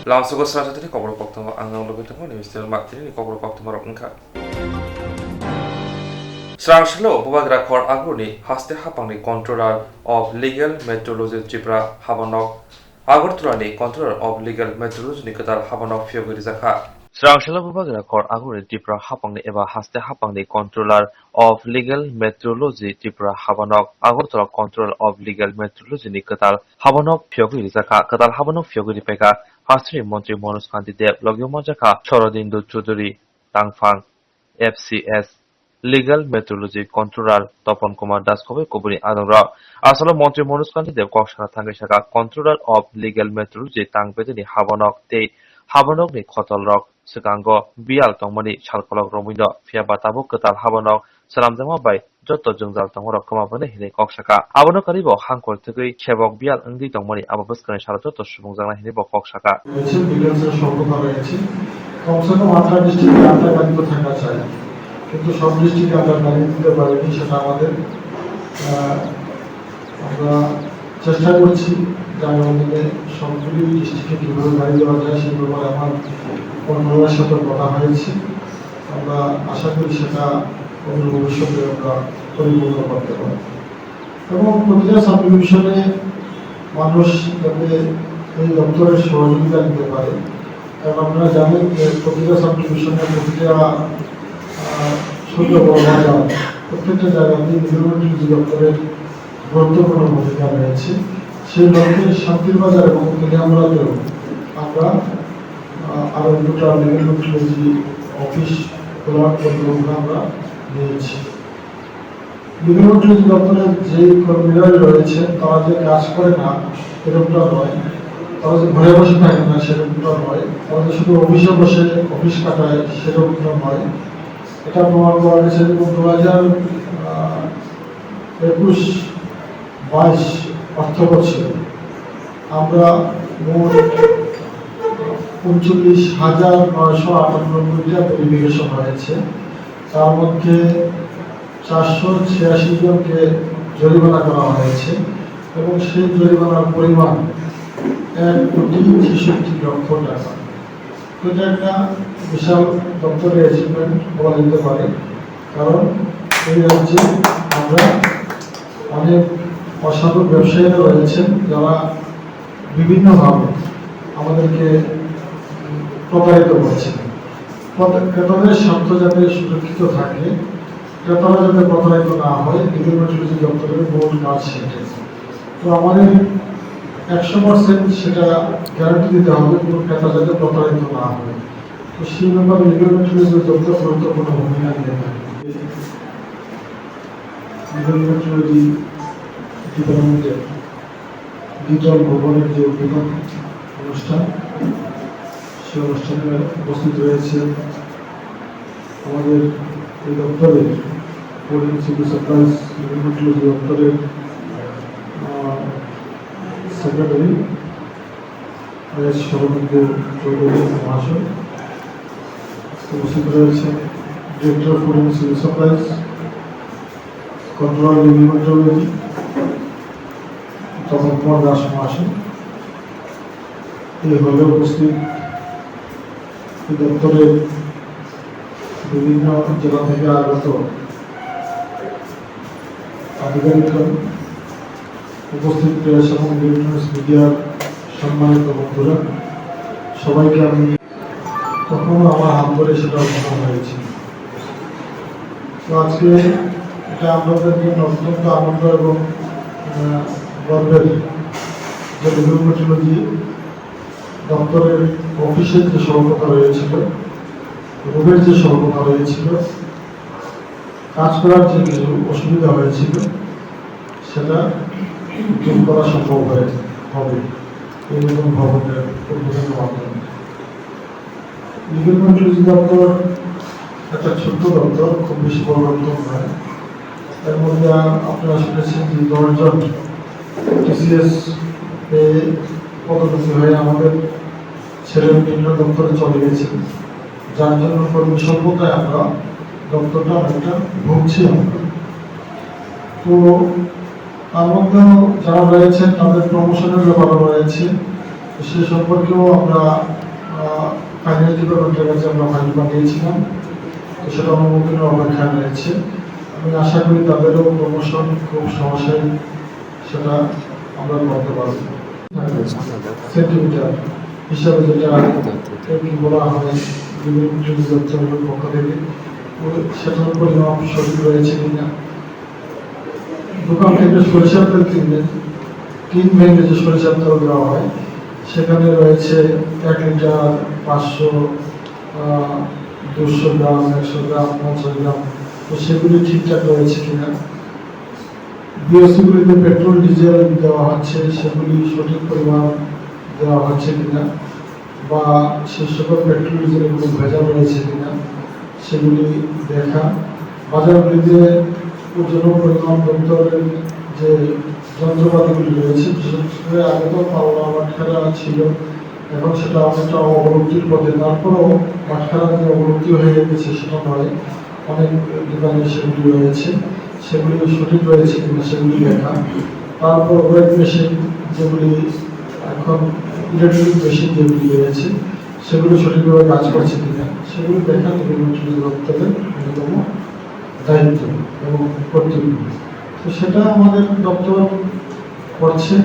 Langsung ke Swrangchati Kokborok Koktwma angang logi tengah ni Mr. Martin ni Kokborok Koktwma rok engka. Swrangchati Bubagra Khor Agurni haste hapangni Controller of Legal Metrology Tripura Habanok Agortulani Controller of Legal Metrology ni Ketal Habanok Fioguri Zakha. Swrangchati Bubagra Khor Agurni Tripura Hapangni eba haste hapangni Controller of Legal Metrology Tripura Habanok Agortula Controller of Legal Metrology ni Ketal Habanok Fioguri Zakha Ketal Habanok Fioguri Peka Hastri Montri Swrangchati Dev Logyo Jaka Chorodindu Chuduri Tangfang FCS Legal Metrology Controller Topon Kumar Daskobe Kuburi Adongra Asalo Montri Swrangchati Dev Kokshana Thangeshaka Controller of Legal Metrology Tangbedini Habanok Te Habanok ni Khotol Rok Sekango Bial Tongmani Chalkolok Romindo Fiabatabo Ketal Habanok Salamjama Bai Joto Jungjal Tongorok Kamabane Hine Kokshaka Abono Karibo Hankor Tegui Chebok Bial Angdi Tongmani Ababuskane Sharajoto Subungjangna Hine Kokshaka কমসে কম 8টা ডিস্ট্রিক্টে আন্ডারগাড়িতে থাকা চাই, কিন্তু সব ডিস্ট্রিক্টে আন্ডারগাড়ি দিতে পারিনি। সেটা আমাদের আমরা চেষ্টা করছি যে আগামীতে সবগুলি ডিস্ট্রিক্টে কীভাবে গাড়ি দেওয়া যায় সেই ব্যাপারে আমার কন্ট্রোলারের সাথে কথা হয়েছে। আমরা আশা করি সেটা অন্য ভবিষ্যতে আমরা পরিপূর্ণ করতে পারি এবং প্রতিটা সাব ডিভিশনে মানুষ যাতে এই দপ্তরের সহযোগিতা নিতে পারে। কারণ আপনারা জানেন যে প্রতিটা সাব ডিভিশনে প্রতিটা ছোট বড় বাজার প্রত্যেকটা জায়গাতেই মেট্রোলজি দপ্তরের গুরুত্বপূর্ণ ভূমিকা রয়েছে। সেই লক্ষ্যে শান্তির বাজার এবং তেলিয়ামুড়াতেও আমরা আরও দুটো লিগাল মেট্রোলজি অফিস খোলার পরিকল্পনা আমরা নিয়েছি। লিগাল মেট্রোলজি দপ্তরের যে কর্মীরা রয়েছে তারা যে কাজ করে না এরকমটা নয়, তারা যে ঘরে বসে থাকে না সেরকমটা নয়, তারা যে শুধু অফিসে বসে অফিস কাটায় সেরকমটা নয়। এটা প্রমাণ করা গেছে এবং 2021-22 অর্থবছরে আমরা মোট 39,998টা ভেরিফিকেশন হয়েছে। তার মধ্যে 486 জনকে জরিমানা করা হয়েছে এবং সেই জরিমানার পরিমাণ 1,63,00,000 টাকা। তো এটা একটা বিশাল দপ্তরের অ্যাচিভমেন্ট বলা যেতে পারে, কারণ এই রাজ্যে আমরা অনেক অসাধু ব্যবসায়ীরা রয়েছেন যারা বিভিন্নভাবে আমাদেরকে প্রতারিত করছেন। ক্রেতাদের স্বার্থ যাতে সুরক্ষিত থাকে, ক্রেতারা যাতে প্রতারিত না হয়, লিগাল মেট্রোলজি দপ্তরের মূল কাজ সেটা। তো আমাদের 100% সেটা গ্যারান্টি দিতে হবে কোনো ক্রেতা যাতে প্রতারিত না হয়। তো সেই ব্যাপারে লিগাল মেট্রোলজি দপ্তর গুরুত্বপূর্ণ ভূমিকা নিয়ে থাকে। লিগাল মেট্রোলজি ডিপার্টমেন্টের দ্বিতল ভবনের যে উদ্বোধন অনুষ্ঠান, সেই অনুষ্ঠানে উপস্থিত রয়েছে আমাদের এই দপ্তরের port civil supplies legal metrology দপ্তরের সেক্রেটারি শরণেন্দু চৌধুরী মহাশয়, উপস্থিত রয়েছে director of port civil supplies, controller legal metrology Tapan Kumar Das মহাশয়। এই হলে উপস্থিত এই দপ্তরের বিভিন্ন জেলা থেকে আগত আধিকারিকগণ, উপস্থিত প্রেস এবং ইলেকট্রনিক্স মিডিয়ার সম্মানিত বন্ধুরা, সবাইকে আমি কখনো আমার হাত ধরে সেটা অর্পণ হয়েছি। তো আজকে এটা আপনাদের জন্য অত্যন্ত আনন্দ এবং গর্বের যে লিগাল মেট্রোলজি দপ্তরের অফিসের যে স্বল্পতা রয়েছিল, রোগের যে স্বল্পতা রয়েছিল, কাজ করার যে কিছু অসুবিধা হয়েছিল সেটা দূর করা সম্ভব হবে এই নতুন ভবনের উদ্বোধনের মাধ্যমে। লিগাল মেট্রোলজি দপ্তর একটা ছোট্ট দপ্তর, খুব বেশি বড় দপ্তর নয়। এর মধ্যে আপনারা শুনেছেন যে 10 জন টিসিএস পদোন্নতি হয়ে আমাদের ছেলে বিভিন্ন দপ্তরে চলে গেছে, যার জন্য কর্মী স্বল্পতায় আমরা দপ্তরটা অনেকটা ভুগছি আমরা। তো তার মধ্যেও যারা রয়েছেন তাদের প্রমোশনের ব্যাপারও রয়েছে, সে সম্পর্কেও আমরা ফাইনাল ডিপার্টমেন্টের কাছে আমরা ফাইল পাঠিয়েছিলাম, তো সেটা অনুমোদনের অপেক্ষায় রয়েছে। আমি আশা করি তাদেরও প্রমোশন খুব সহসাই সেটা আমরা করতে পারব। সেন্টিমিটার হিসাবে যেটা বলা হয় বিভিন্ন দপ্তরের পক্ষ থেকে, সেটার পরিমাপ সঠিক রয়েছে কিনা। দোকান থেকে সরিষার তেল কিনলে 3 ভেঙে যে সরিষার তেল দেওয়া হয়, সেখানে রয়েছে 1 লিটার, 500, 200 গ্রাম, 100 গ্রাম, 50 গ্রাম। তো সেগুলি ঠিকঠাক রয়েছে কিনা। বিওসিগুলিতে পেট্রোল ডিজেল দেওয়া হচ্ছে, সেগুলি সঠিক পরিমাণ দেওয়া হচ্ছে কিনা, বা সে সকল পেট্রোল ডিজেলের কোনো ভেজাল রয়েছে কিনা সেগুলি দেখা। বাজারগুলিতে জনপরিবহন দপ্তরের যে যন্ত্রপাতিগুলি রয়েছে, বিশেষ করে আগে তো পাওয়া বাটখারা ছিল, এখন সেটা অনেকটা অবলুপ্তির পথে। তারপরেও বাটখারা যে অবলুপ্তি হয়ে গেছে সেটা নয়, অনেক দোকানে সেগুলি রয়েছে, সেগুলি সঠিক রয়েছে কিনা সেগুলি দেখা। তারপর ওয়েট মেশিন যেগুলি এখন ইলেকট্রিক মেশিন যেগুলি রয়েছে, সেগুলি সঠিকভাবে কাজ করছে কিনা সেগুলি দেখা নির্বাচনী দপ্তরের অন্যতম দায়িত্ব এবং কর্তব্য। তো সেটা আমাদের দপ্তর করছে,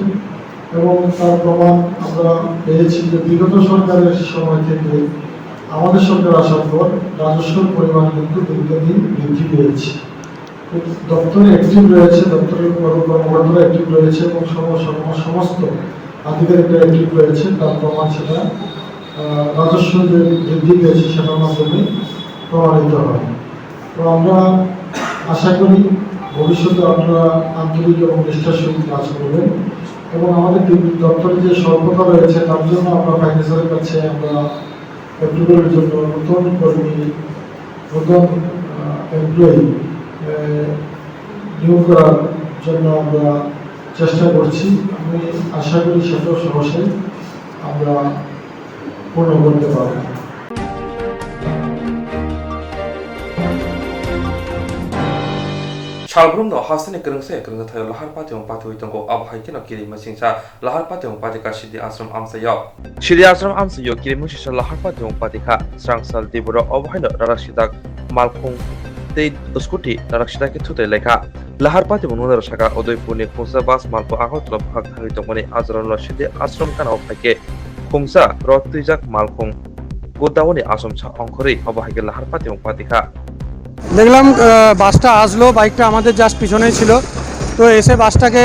এবং তার প্রমাণ আমরা পেয়েছি যে বিগত সরকারের সময় থেকে আমাদের সরকার আসার পর রাজস্বের পরিমাণ কিন্তু দিন বৃদ্ধি পেয়েছে। দপ্তরে অ্যাক্টিভ রয়েছে, দপ্তরের কর্মকর্তারা অ্যাক্টিভ রয়েছে, এবং সমস্ত আধিকারিকরা অ্যাক্টিভ রয়েছে। তার প্রমাণ সেটা রাজস্ব যে বৃদ্ধি পেয়েছে সেটার মাধ্যমে প্রমাণিত হয়। তো আমরা আশা করি ভবিষ্যতে আপনারা আন্তরিক এবং নিষ্ঠার সহিত কাজ করবেন, এবং আমাদের দপ্তরে যে স্বল্পতা রয়েছে তার জন্য আমরা ফাইন্যান্সের কাছে আমরা অ্যাপ্রুভালের জন্য নতুন কর্মী, নতুন এমপ্লয়ি নিয়োগ করার জন্য আমরা চেষ্টা করছি। আমি আশা করি সেটাও সহসাই আমরা পূর্ণ করতে পারব। Shalbrum no hasini kerengse kerengse thayo lahar patyong pathui tongko abhai kino kiri masingsa lahar patyong patika shidi ashram amsayo shidi ashram amsayo kiri musisha lahar patyong patika srangsal diburo abhai no rarashidak malkhung tei skuti rarakshidak ke thute lekha lahar patyong nodar shaka odoipurni khungsa bas malko agotla bhag thari tongmani azron lo shidi ashram kana abhaike khungsa rottuijak malkhung godawoni ashram cha ongkhori abhaike lahar patyong patika দেখলাম বাসটা আসলো, বাইকটা আমাদের just পিছনেই ছিল। তো এসে বাসটাকে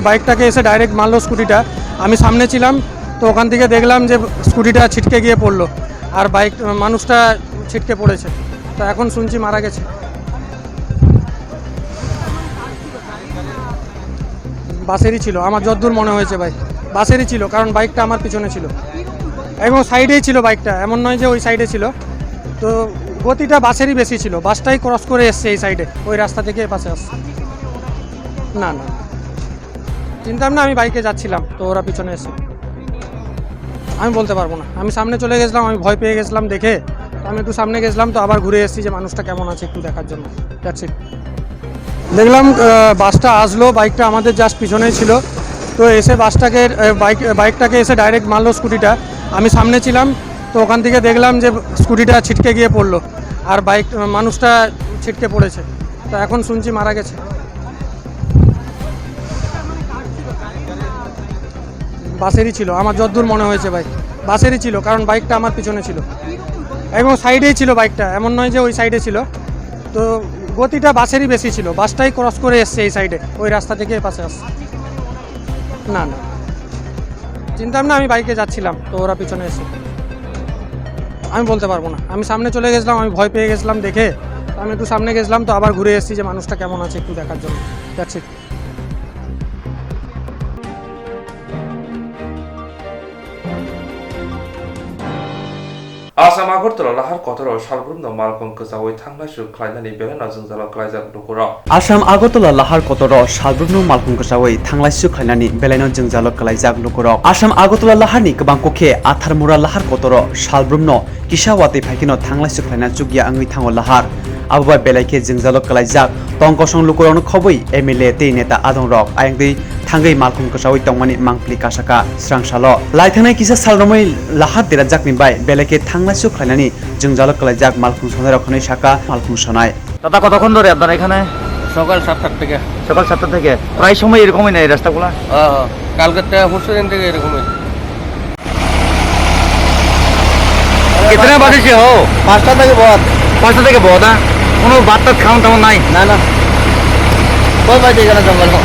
বাইকটাকে এসে ডাইরেক্ট মারলো স্কুটিটা। আমি সামনে ছিলাম, তো ওখান থেকে দেখলাম যে স্কুটিটা ছিটকে গিয়ে পড়লো, আর মানুষটা ছিটকে পড়েছে। তো এখন শুনছি মারা গেছে। বাসেরই ছিল আমার যতদূর মনে হয়েছে, ভাই বাসেরই ছিল, কারণ বাইকটা আমার পিছনে ছিল এবং সাইডেই ছিল বাইকটা, এমন নয় যে ওই সাইডে ছিল। তো গতিটা বাসেরই বেশি ছিল, বাসটাই ক্রস করে এসছে এই সাইডে, ওই রাস্তা থেকে পাশে আসছে। না না চিন্তাম না, আমি বাইকে যাচ্ছিলাম, তো ওরা পিছনে এসে। আমি বলতে পারবো না, আমি সামনে চলে গেছিলাম, আমি ভয় পেয়ে গেছিলাম দেখে। আমি একটু সামনে গেছিলাম, তো আবার ঘুরে এসেছি যে মানুষটা কেমন আছে একটু দেখার জন্য। That's it. দেখলাম বাসটা আসলো, বাইকটা আমাদের জাস্ট পিছনেই ছিল। তো এসে বাইকটাকে এসে ডাইরেক্ট মারলো স্কুটিটা। আমি সামনে ছিলাম, তো ওখান থেকে দেখলাম যে স্কুটিটা ছিটকে গিয়ে পড়লো, আর মানুষটা ছিটকে পড়েছে। তো এখন শুনছি মারা গেছে। বাসেরই ছিল আমার যতদূর মনে হয়েছে, ভাই বাসেরই ছিল, কারণ বাইকটা আমার পিছনে ছিল এবং সাইডেই ছিল বাইকটা, এমন নয় যে ওই সাইডে ছিল। তো গতিটা বাসেরই বেশি ছিল, বাসটাই ক্রস করে এসছে এই সাইডে, ওই রাস্তা থেকে পাশে আসছে। না না চিন্তাম না, আমি বাইকে যাচ্ছিলাম, তো ওরা পিছনে এসে। আমি বলতে পারবো না, আমি সামনে চলে গেছিলাম, আমি ভয় পেয়ে গেছিলাম দেখে। আমি একটু সামনে গেছিলাম, তো আবার ঘুরে এসেছি যে মানুষটা কেমন আছে একটু দেখার জন্য। That's it. Asam Agartala lahar kotoro Shalbrum no malkhung kwsawai thangnasu khlainani belena jungzalo khlaijak lukuro Asam Agartala lahar kotoro Shalbrum malkhung kwsawai thanglaisu khlainani belena jungzalo khlaijak lukuro Asam Agartala laharni kwbang kokhe atharmura lahar kotoro Shalbrum no kisawati phaikino thanglaisu khlaina chugya angui thango lahar abubai belaike jungzalo khlaijak tongkosong lukurong khoboi MLA tei neta adong rok ayangdei थांगै मालखुम कसावै तंमानि मांप्लि कासाका स्रांसालो लाइथांनाय किसा सालरमै लाहार देरा जाकनि bye बेलेके थांनासु खालायनानि जोंजालो कलायजाक मालखुम सनाय रखनै साका मालखुम सनाय দাদা কতক্ষণ ধরে আপনার এখানে? সকাল 7টার থেকে। সকাল 7টা থেকে প্রায় সময় এরকমই না এই রাস্তাগুলা? কালকের থেকে পরশু দিন থেকে এরকমই। कितने बजे से हो? 5টা থেকে বহুত। 5টা থেকে बहुत है। কোনো বাত টাত খাওয়া তেমন নাই? না না, কই বাজে এখানে জঙ্গল?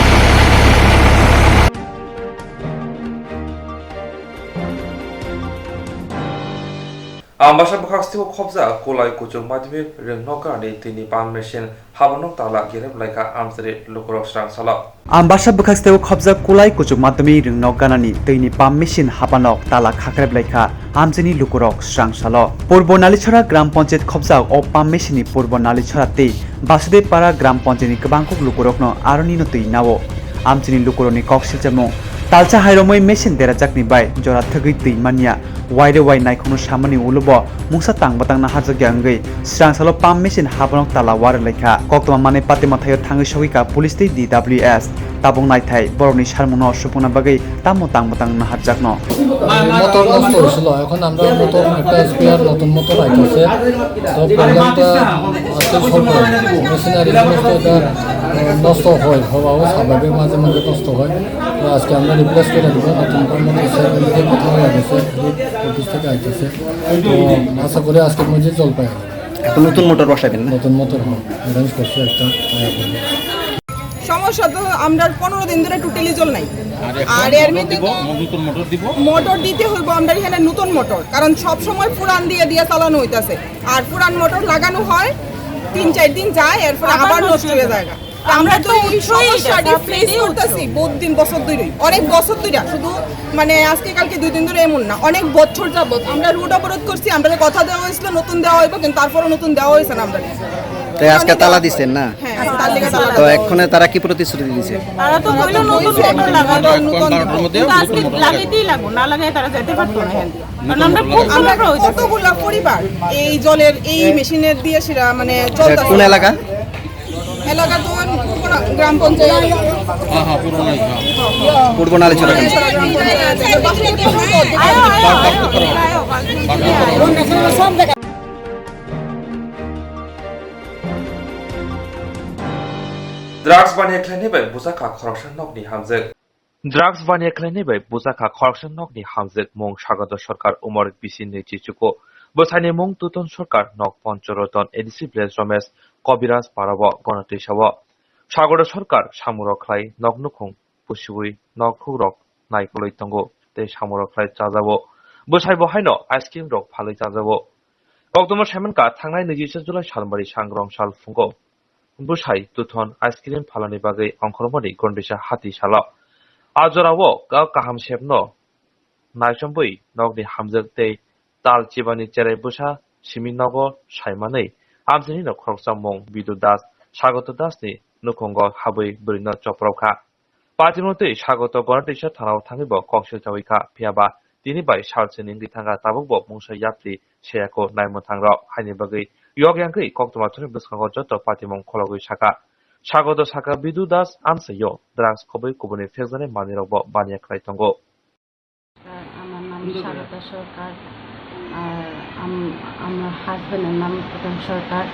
Ambasha Bakhastiho Khobza, Kolai Kuchuk Madhimir, Rimnokani, Tini Pan Machine, Habanok Tala, Gireb Laika, Amsari, Lukorok Strang Sala. Ambasha Bakhastiho Khobza Kolai Kuchuk Madhimi, Rimnokanani, Tini Pan Machine, Habanok Tala, Kakreb Laika, Amsani Lukorok Strang Sala. Purbo Nalichara, Gram Ponchet Khobza, O Pan Machine, Purbo Nalichara Te, Basude Para, Gram Poncheni, Kabangkok Lukorokno, Aronino Tui Nawo, Amsani Lukoroni Kokshilchamo. Talcha Hairomoi Machine Derajakni by Jora Thagi Tui Mania. Wide away Naikono Shamani Ulubo, Musa Tang Batang Hazagangi, Stransalo Pam Mission Habanok Tala Water Leka, Koktwma Mane Patimathayo Tangishoika, Police DWS, Tabong Naitai, Boroni Sharmono, Shupuna Bagay, Tamo Tang Batang Hajakno. Motor নষ্ট হয়েছিল, এখন আমরা motor একটা spare নতুন motor আইতেছে, তো প্রবলেমটা আজকে সলভ হয়। মেশিনারি সমস্ত এটা নষ্ট হয়, হওয়াও স্বাভাবিক, মাঝে মাঝে নষ্ট হয়। তো আজকে আমরা রিপ্লেস করে দেবো, নতুন মোটর সেদিকে কথা হয়ে গেছে, অফিস থেকে আইতেছে। তো আশা করি আজকের মধ্যে জল পাই যাবে। এখন নতুন মোটর বসাবেন না? নতুন মোটর অ্যারেঞ্জ করছি একটা। সমস্যা তো আমরা 15 দিন ধরে টোটালি জল নাই, আর এর মধ্যে মোটর দিতে হইব আমরা এখানে নতুন মোটর, কারণ সব সময় পুরান দিয়ে দিয়ে চালানো হইতাছে, আর পুরান মোটর লাগানো হয় 3-4 দিন যায়, এরপর আবার নষ্ট হয়ে যায়। আমরা তো এই সমস্যাটি ফেস করতেছি বহুত দিন, বছর ধরে, অনেক বছর ধরে, শুধু মানে আজকে কালকে 2 দিন ধরে এমন না, অনেক বছর যাবত আমরা রোড অবরোধ করছি। আমরা কথা দেওয়া হয়েছিল নতুন দেওয়া হইব, কিন্তু তারপরও নতুন দেওয়া হয়েছে না। আমরা তাই আজকে তালা দিচ্ছেন না? হ্যাঁ, তার লেগে তালা। তো এখন তারা কি প্রতিশ্রুতি দিয়েছে? তারা তো কইলো নতুন মোটর লাগাবো, কিন্তু আজকে লাগাইতেই লাগবো, না লাগাই তারা যেতে পারতো না। কারণ আমরা কতগুলো পরিবার এই জলের এই মেশিনের দিয়ে সেটা মানে চলতেছে। কোন এলাকা? এলাকা তো গ্রাম পঞ্চায়েত পূর্ব নালিচরা। Drugs Bania Klenibai, Busaka Corruption Nogni Hamzek. Drugs Bania Klenibai, Busaka Corruption Nogni Hamzek, Mong Shagado Sorkar, Umar Bisin Chichuko, Bosane Mong Tuton Sorkar, Nok Ponchoroton, Edisi Blaze Romes, Kobiras Parabo, Gonatishawa. Shagado Sorkar, Shamuroklai, Nognukung, Pushui, Nokurok, Naikoloi Tongo, De Shamuroklai Chazavo, Bosai Bohino, Ice Cream Rock, Pali Chazavo. Koktwma Shemanka, Tangai Nijis July Shalmari Shangrong Shal Fungo. Bushai, Tuton, Ice Cream Palani Bagay, Onkoromoni, Gondisha Hati Shala. Ajorawo, Gao Kaham Shepno, Naishambui, Nogni Hamzek Day, Tal Chibani Chere Busha, Shiminogo, Shaimane, Amzenino Kroksamong, Bidu Das, Shagoto Dasni, Nukongo, Habui, Burino Choproka. Patimote, Shagoto Gonatisha Tanao Tangibo, Koksha Jawika, Piaba, Dinibai, Shalsin in the Tanga Tabubo, Musa Yatli, Sheako, Naimotanga, Hanibagay. Yogyangri, Koktwma Buskango Joto, Patimon Kologu Shaka. Shagodo Shaka Bidu Das, Amsayo, Drugs Kobe Kubuni Fezane, Manirobo, Bania Kraitongo. আমার নাম স্বাগতা সরকার, আর আমার হাজবেন্ডের নাম প্রধান সরকার,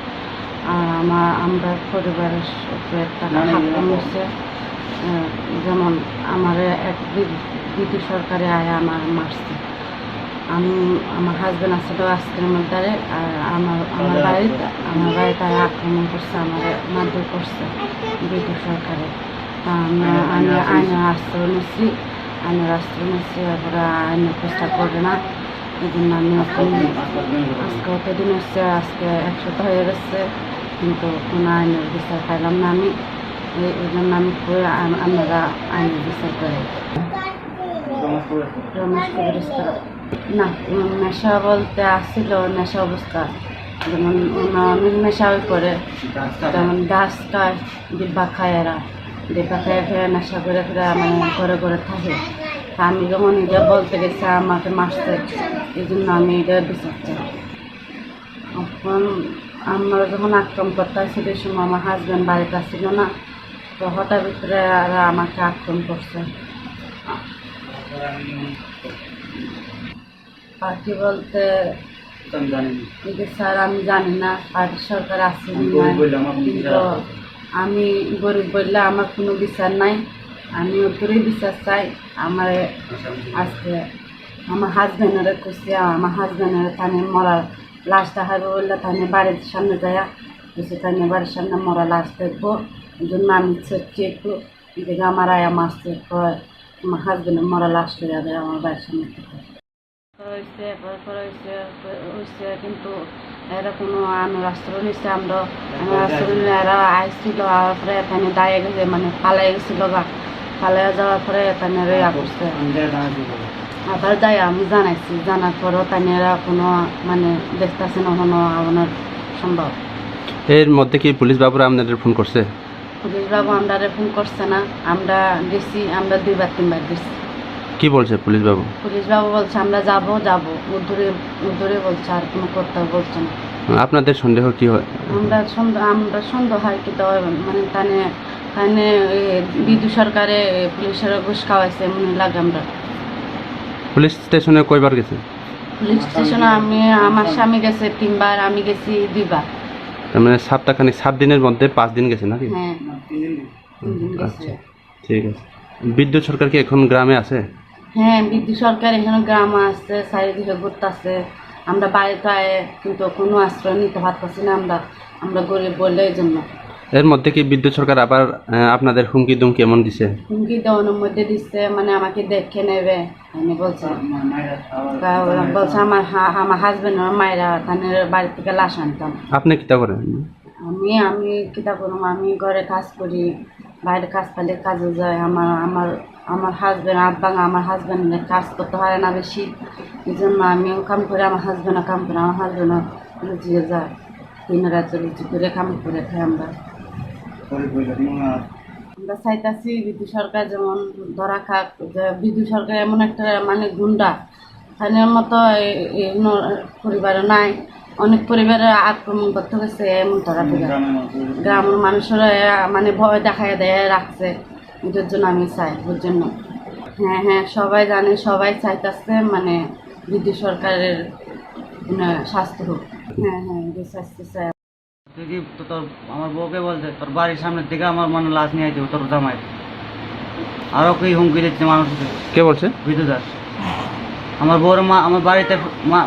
আর আমরা পরিবারের একটা হাক্কাম হচ্ছে, যেমন আমার এক বিধি সরকারে আয় আমার মারছে। আমার হাজবেন্ড আসলে আজকের মধ্যে, আর আমার বাড়িতে আক্রমণ করছে, আমার মারধর করছে বিধি সরকারে। আমি আইনের আশ্রয় নিচ্ছি, তারপরে আইনের চেষ্টা করবে না। এই জন্য আমি আজকে কতদিন হচ্ছে, আজকে 1 সপ্তাহ হয়ে গেছে, কিন্তু কোনো আইনের বিচার পাইলাম না। আমি এই জন্য আমি আপনারা আইনের বিচার করেন। রমেশ না, নেশা বলতে আসছিল, নেশা অবস্থা, যেমন অনেক নেশা করে, যেমন গাছ টাছ ডিব্বা খায়, এরা ডিব্বা খায় খেয়ে নেশা করে ফিরে মানে ঘরে ঘরে থাকে। আমি যখন এটা বলতে গেছি আমাকে মারছে, এই জন্য আমি এটা বিচার চাই। এখন আমরা যখন আক্রমণ করতে আসছি, সেই সময় আমার হাজব্যান্ড বাড়িতে আসছিল না, তো হঠাৎ ভিতরে আর আমাকে আক্রমণ করছে। পার্টি বলতে কিন্তু স্যার আমি জানি না পার্টি সরকার আছে কিন্তু আমি গরিব বললে আমার কোনো বিচার নাই, আমি ওপরেই বিচার চাই। আমার আজকে আমার হাজব্যান্ডের খুঁজছে, আমার হাজব্যান্ডের তানে মরা লাশ দেখাবে বললে তানে বাড়ির সামনে যায় বলছে তানে বাড়ির সামনে মরা লাশ দেখবো, এই জন্য আমি চেয়েছি একটু দেখে আমার আয়া মারছে, আমার হাজব্যান্ডের মরা লাশ লইয়া দেয় আমার বাড়ির সামনে থেকে হয়েছে কিন্তু এরা কোনো আনুরাস্ত্র নিচ্ছে, আমরা আনুরাস্ত্র নিলে এরা আইসছিল, তারপরে এখানে দাঁড়িয়ে গেছে মানে পালাই গেছিল গা, পালাই যাওয়ার পরে এখানে রেয়া করছে। আবার যাই আমি জানাইছি, জানার পরও তারা কোনো মানে দেখতেছে না কোনো আপনার সম্ভব। এর মধ্যে কি পুলিশ বাবুরা আপনাদের ফোন করছে? পুলিশ বাবু আমরা ফোন করছে না, আমরা গেছি, আমরা 2-3 বার গেছি। কি বলছে পুলিশ বাবু? পুলিশ বাবু বলছে আমরা যাবো উদ্ধরে বলছে, আর কোনো করতে বলছে না। আপনাদের সন্দেহ কি হয়? আমরা সন্দেহ হয় কি মানে তানে বিদ্যুৎ সরকারে পুলিশের ঘুষ খাওয়াইছে মনে লাগে। আমরা পুলিশ স্টেশনে কয়বার গেছে? পুলিশ স্টেশনে আমার স্বামী গেছে 3 বার, আমি গেছি 2 বার। তার মানে 7 দিনের মধ্যে 5 দিন গেছে নাকি? হ্যাঁ, আচ্ছা ঠিক আছে। বিদ্যুৎ সরকার কি এখন গ্রামে আছে? হ্যাঁ, বিদ্যুৎ সরকার এখানে গ্রাম আসছে, চারিদিকে ঘুরতেছে। আমরা বাড়িতে কিন্তু কোনো আশ্রয় নিতে পারতেছি না, আমরা গরিব বললে এই জন্য। এর মধ্যে কি বিদ্যুৎ সরকার আবার আপনাদের হুমকি দুমকি এমন দিছে? হুমকি দেওয়ানোর মধ্যে দিচ্ছে, মানে আমাকে দেখে নেবে আমি বলছে আমার হাজবেন্ড আমার মায়েরা তাদের বাড়ি থেকে লাশ আনতাম। আপনি কিতা করেন? আমি কিতা করুম, আমি ঘরে কাজ করি, বাইরে কাজ পালে কাজে যায়। আমার হাজব্যান্ড আমার হাজব্যান্ডের কাজ করতে পারে না বেশি, এই জন্য আমিও কাম করে, আমার হাজব্যান্ডও কাম করে, আমার হাজব্যান্ডও লুচিয়ে যায়, 3 রাতে লুচি করে কাম করে খাই। আমরা চাইতাছি বিদ্যুৎ সরকার যেমন ধরা খাক, যে বিদ্যুৎ সরকার এমন একটা মানে গুন্ডা, স্থানীয় মতো পরিবারও নাই, অনেক পরিবারে আক্রমণ করতে গেছে এমন ধরা থেকে গ্রামের মানুষেরা মানে ভয় দেখায় দেয় রাখছে। এটার জন্য আমি চাই, ওর জন্য। হ্যাঁ, সবাই জানে, সবাই চাইতেছে মানে বিদ্যুৎ সরকারের শাস্তি হোক। হ্যাঁ, শাস্তি চাই। তোর আমার বউকে বলছে তোর বাড়ির সামনের দিকে আমার মানে লাশ নিয়ে আইতে তোর জামাই, আরও কি হুমকি দিচ্ছে মানুষকে। কে বলছে? বিদ্যুৎ দাস। আমার বউর আমার বাড়িতে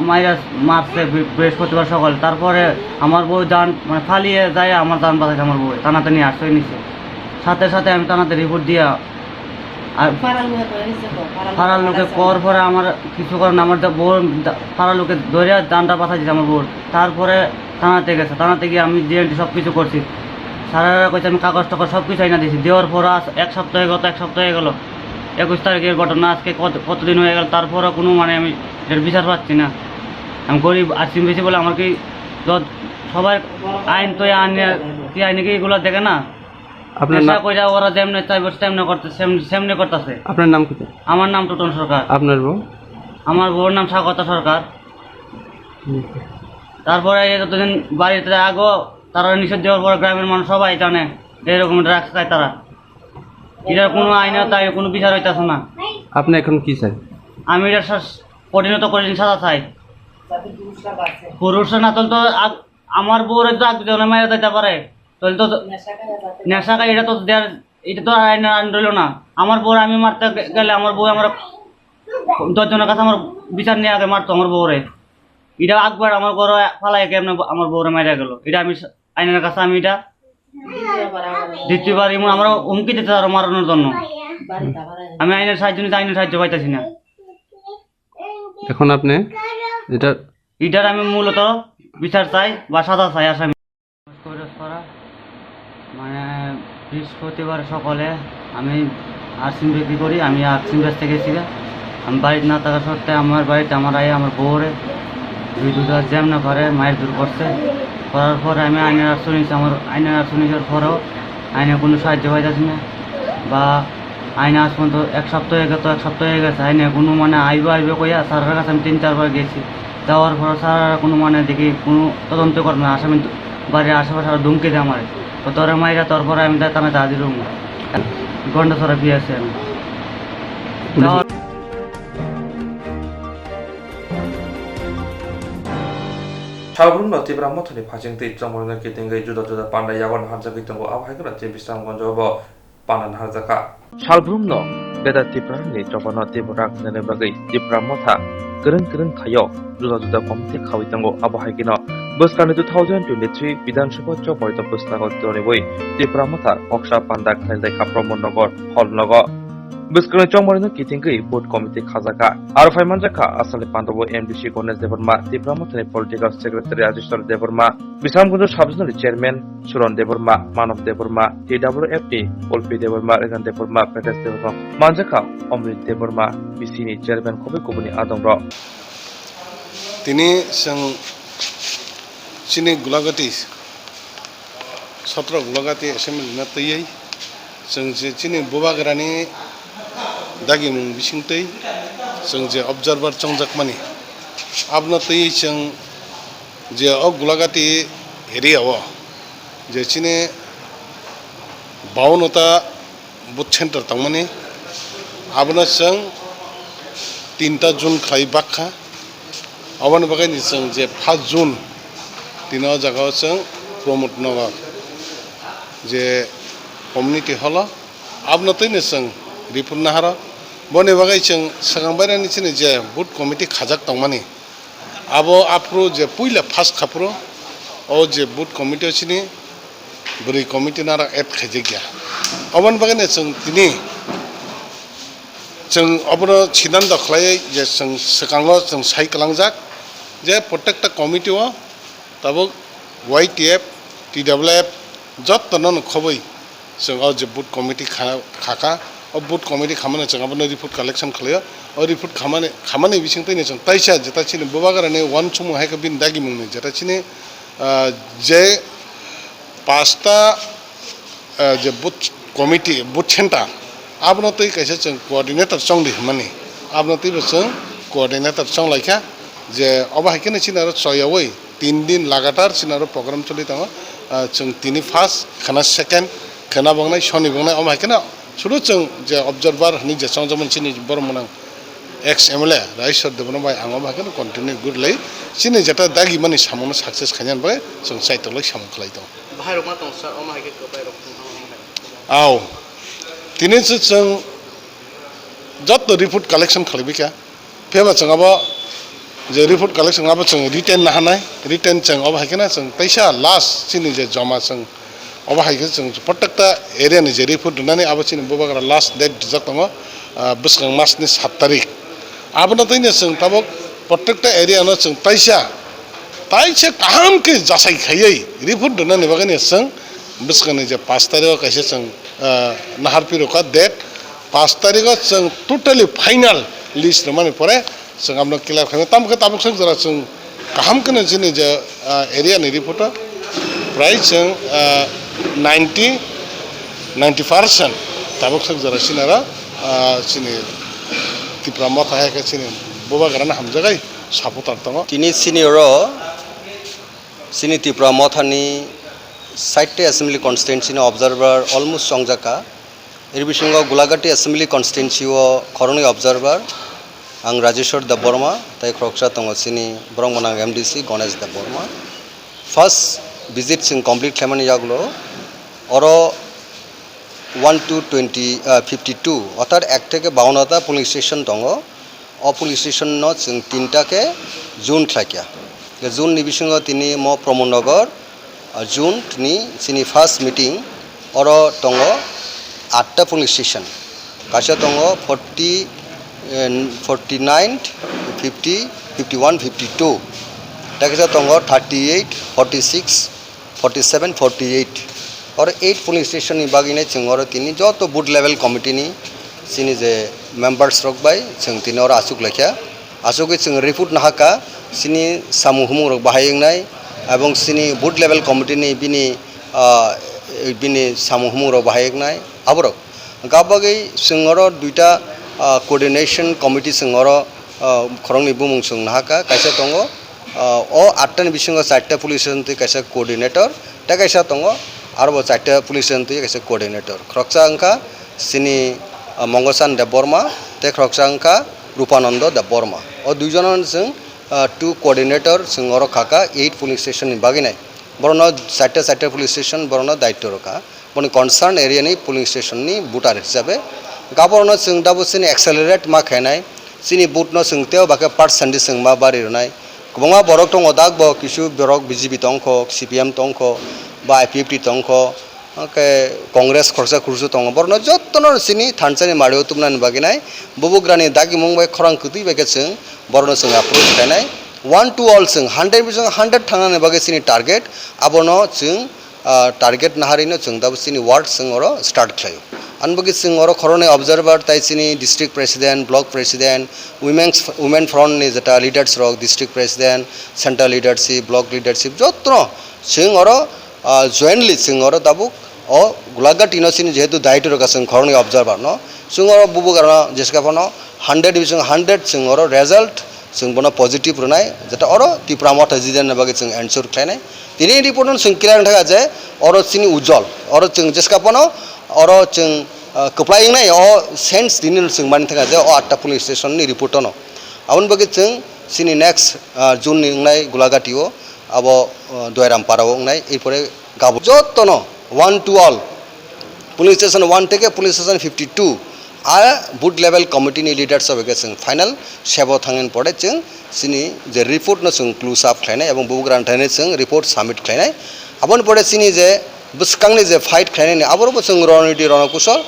মাইরা মারছে বৃহস্পতিবার সকালে, তারপরে আমার বউ যান মানে ফালিয়ে যায়, আমার যান বাঁচাইছে আমার বউ, থানাতে নিয়ে আসতে নিচ্ছে। সাথে সাথে আমি থানাতে রিপোর্ট দিয়া আর পাড়ার লোকে কর পরে আমার কিছু করেন, আমার বউর পাড়ার লোকে ধরে দানটা পাঠাইছে আমার বউর। তারপরে থানাতে গেছে, থানাতে গিয়ে আমি ডিএনটি সব কিছু করছি, সারারা কইছে আমি কাগজ টাগজ সব কিছু আইনা দিয়েছি। দেওয়ার পর এক সপ্তাহ হয়ে গেল 21 তারিখের ঘটনা, আজকে কতদিন হয়ে গেল, তারপরে কোনো মানে আমি এর বিচার পাচ্ছি না। আমি গরিব আসিম বেশি বলে আমার কি সবাই আইন তো আইনে কি এগুলো দেখে না? আপনার কইরা ওরা যেমনি চাইবে তেমনি করতেছে। আপনার নাম কি? আমার নাম টোটন সরকার। আপনার বউ? আমার বউর নাম স্বাগতা সরকার। তারপরে যতদিন বাড়িতে আগো তারা নিষেধ দেওয়ার পর গ্রামের মানুষ সবাই জানে এরকম রাখতে চায় তারা, এটার কোনো আইন তাই কোনো বিচার হইতেছে না। আপনি এখন কি চাই? আমি এটা পরিণত করিনি সাদা চাই, পুরুষ না তো আমার বউরে তো একজনে মায়ের দিতে পারে, তাহলে তো নেশা খাই, এটা তো আইন রইল না। আমার বউর আমি মারতে গেলে আমার বউ আমার 10 জনের কাছে আমার বিচার নিয়ে আগে মারতো আমার বউরে, এটা একবার আমার ঘরে ফালাই কেমন আমার বউরে মারা গেল, এটা আমি আইনের কাছে আমি এটা দ্বিতীয়বার এমন আমরা হুমকি দিতে আরো মারানোর জন্য। আমি আইনের সাহায্য নিতে আইনের সাহায্য পাইতেছি না। এখন আপনি এটার আমি মূলত বিচার চাই বা সাজা চাই। আসামি মানে বৃহস্পতিবার সকালে আমি আর্সিম বিক্রি করি, আমি আর্সিম বেচতে গেছি। আমি বাড়িতে না থাকা সত্ত্বে আমার বাড়িতে আমার আমার বউরে 2 জ্যাম না করে মায়ের দূর করছে। করার পরে আমি আইনের আশ্রয় নিয়েছি, আমার আইনের আশ্রয় নেওয়ার পরেও আইনে কোনো সাহায্য পাইতেছি না, বা আইনে আজ পর্যন্ত 1 সপ্তাহ হয়ে গেছে আইনে কোনো মানে আইবে কইয়া স্যারের কাছে আমি 3-4 বার গেছি। যাওয়ার পর স্যারেরা কোনো মানে দেখি কোনো তদন্ত করবে না, আসামি বাড়ির আশেপাশে ধুমকে দেয় আমার, তো তোরা মাইরা তারপরে আমি থানাতে হাজির হবো। Gandacherra BSN 살브룸노 티브라모토니 파징티 정모르는 기팅의 주다주다 판다 야건 한자기 tongo abhaigna je bisramgonjo bo panan harjaka 살브룸노 베다 티브라니 저번어 티브락 내내 바기 티브라모타 그런 가요 주다주다 검티 카위తం고 아바하기나 बसकाने 2023 विधानसभा चौपरित पुस्तक तोरेबोई तिप्रामथा अक्सा पान्दा खाइलदाय खाप्रमनगर हलनगर बसकाने चौमरिनो किथिंगै बोर्ड कमिटी खाजाका आरो फाइमानजाका आसाले पान्डबो एमडीसी गणेश देवरमा तिप्रामथानि पलिटिकल सेक्रेटारि राजेश्वर देवरमा बिसामगुन्ज साबजनरि चेयरमैन सुरन देवरमा मानव देवरमा टीडब्ल्यूएफटी ओलपी देवरमा रेगान देवरमा प्रकाश देवरमा मानजाका अमृत देवरमा बिसिनि चेयरमैन खबे कबनि आदंर তিনি Sini gulagati, satra gulagati assembly na tayai, sini buba gerani dagi mung bising tay, je observer chongjak mani, abna tayai je gulagati area wa, je sini baunota boot center tangmani, abna tinta June khai bakha, awan bagai ni je 5 June तीनों जगह से promote Naga जे community hall अब न तो नहीं संग report ना हरा बने बगाई संग संगबारे निचने जे बुट कमिटी खाजक तंगमानी अब आपरो जे पुइला फास्ट खाप्रो और जे बुट कमिटी चिनी बरी कमिटी नारा एड खाजे गया अवन बगाई ने संग तिनी संग अबरो छिदान दखलाय जे संग सकांगो संग साइकलांगजाक जे प्रत्येकटा कमिटी वा तब YTF, TWF, जब तनन खबई संग आज बुट कमिटी खाका और बुट कमिटी खामाने संग अपने रिपोर्ट कलेक्शन खलिया और रिपोर्ट खामाने विषय तो नहीं संग तैसा जता चिने बुबागर ने वन चुमु है कभी दागी मुंगने जता चिने जे पास्ता जे बुट कमिटी बुट सेंटर आप न तो कैसे संग कोऑर्डिनेटर संग दी मनी आप न तो संग कोऑर्डिनेटर संग लाइका जे अब है कि नहीं चिने रो सोयावई 3 दिन लगातार सिनारो प्रोग्राम चली था जों तिनी फार्स्ट खाना सेकेंड खाना बंगनाय शनि बंगनाय अमा केना सुरु जों जे ऑब्जर्वर हनि जे संग जमन सिनि बरमनां एक्स एमएलए राइसर देबन बाय आंगा बाकेन कन्टिन्यू गुड लै सिनि जता दागि माने सामनो सक्सेस खायन बाय जों साइटलै साम खलाय दं बाहायरो मा दं सर अमा के बाहायरो आव तिनि जों जत रिपोर्ट कलेक्शन खलबिका फेबा जोंबा जे रिपोर्ट कलेक्शन अब जों रिटेन ना हानाय रिटेन जों अब हायकेना जों पैसा लास्ट सिनि जे जमा जों अब हायके जों प्रत्येकटा एरिया नि जे रिपोर्ट दोनानै अब सिनि बबाग्रा लास्ट डेट जक दङ बिसगां मासनि 7 तारिख अब न तैने जों तब प्रत्येकटा एरिया न जों पैसा काम के जासाय खायै रिपोर्ट दोनानै बगाने जों बिसगांनि जे 5 तारिख कैसे जों नाहार पिरोका डेट 5 तारिख जों टोटली फाइनल लिस्ट माने परे जों आपनो क्लियर खालामो तामखौ ताबुक जों जरा जों गाहाम कने जोंनि जे एरिया नि रिपोर्ट प्राय जों 90% ताबुक जों जरा सिनारा सिनि तिप्रामा थायाखै सिनि बबागाराना हामजागाय सापोर्टार दङ तिनि सिनियर सिनि तिप्रामा थानि साइटे असेंबली कन्स्टिट्युएन्सी ऑब्जर्वर अलमोस्ट संजाका एरबिसंग गुलागाटी असेंबली कन्स्टिट्युएन्सी खरंनि ऑब्जर्वर आं राजेश्वर देवबर्मा ताई ख्रक्सा दङ सिनि ब्रह्मनां MDC Ganesh Debbarma first visit जों कमप्लीट खालामनाय जागलो अरो 1 to 52 अर्थात 1 থেকে 52টা पुलिस स्टेशन दङ अ पुलिस स्टेशन न जों 3टा के जून खाकिया जून नि बिसंग तिनि म प्रमोदनगर जून नि सिनि फर्स्ट मीटिंग अरो दङ 8टा पुलिस स्टेशन कासा दङ 49, 50, 51, 52. Takisa tongo 38, 46, 47, 48. और 8 पुलिस स्टेशन नि बागिने चंगरो तिनि जो तो बूथ लेवल कमिटी नि सिनि जे मेंबर्स रक बाय जों तिनि और आसुक लेखा आसुक जों रिपोर्ट नाहाका सिनि सामुहुमु रक बाहायनाय एवं सिनि बूथ लेवल कमिटी नि बिनि सामुहुमु रक बाहायनाय आबरक गाबागै जोंरो दुइटा कोऑर्डिनेशन कमिटी संगरो खरंनि बुमुं सों नाहाका कायसा दङ अ 8टानि बिसंग 4टा पुलिस स्टेशन कैसा कोऑर्डिनेटर ता कैसा दङ aro bo chatta police station tu kaisa coordinator khoroksa angka sini Monggosan Deborma te khoroksa angka Rupanando Deborma o duijonon sing 2 coordinator sing oro khaka 8 police station ni baginai borono chatta police station borono daitto roka boni concern area ni police station ni butar hisabe gaborno sing dabu sini accelerate ma khainai sini butno singteo baka part sandi singma bari ronai kubonga borok tong odak bo kisu borok BJP tongko CPM tongko ba IPFT tongko ke Congress khorsa khursu tong borno jottonor sini thanchani mario tumnan baginai bubugrani dagi mungbai khorang kuti beke sing borno sing approach khainai 1 to all sing 100 bisong 100 thangane bage sini target abono sing target naharino sing dabu sini ward sing oro start khlayo anbagi sing oro khorone observer tai sini district president block president women front ni jeta leaders rok district president central leadership block leadership jotno sing oro jointly sing oro dabu o gulagat inosini jehetu daito roka sing khorone observer no sing oro bubu garana jeska pano 100 bisong 100 sing oro result sing bono positive runai jeta oro tipramot hajiden bagi sing ensure khlainai tini report sing clear thaga je oro sini ujol oro sing jeska pano oro sing complying nai o sense dinin sing man thaga je o 8 police station ni report no abon bagi sing sini next june ni nai gulagatio abo doiram parao nai erpore gabo jottono 1 to all police station 1 থেকে police station 52 আর booth level committee নি leaders of এগেসিং final সেবো থাঙেন পড়ে जों সিনি যে report ন जों clues up খাইনাই এবং বুবুগ্রান থাইনে जों report submit খাইনাই আবন পড়ে সিনি যে বুসকাংনি যে ফাইট খাইনাই আবরবো जों রণনীতি রণকুশল